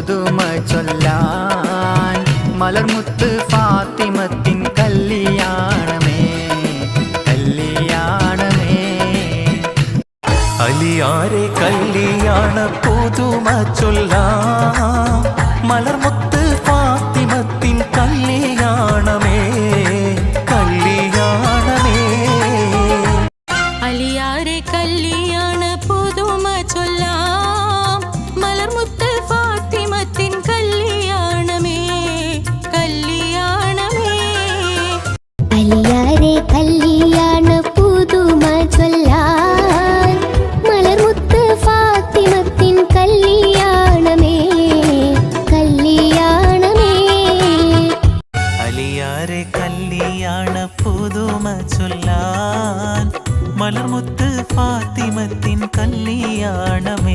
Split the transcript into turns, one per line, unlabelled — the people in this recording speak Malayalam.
പുതുമ ചൊല്ലാൻ മലർമുത്ത് ഫാത്തിമത്തിൻ കല്യാണമേ കല്യാണമേ.
അലിയാരെ കല്യാണ പുതുമ ചൊല്ലാം മലർമുത്ത് ഫാത്തിമത്തിൻ കല്യാണമേ കല്യാണമേ.
അലിയാരെ കല്യാണ പുതുമ ചൊല്ലാം മലർമുത്ത് ഫാത്തിമത്തിൻ കല്യാണമേ കല്യാണമേ.
അലിയാരെ കല്യാണ പുതുമ ചൊല്ലാൻ മലർമുത്ത് ഫാത്തിമത്തിൻ കല്യാണമേ കല്യാണമേ.
അലിയാരെ കല്യാണ പുതുമ ചൊല്ലാൻ മലർമുത്ത് ഫാത്തിമത്തിൻ കല്യാണമേ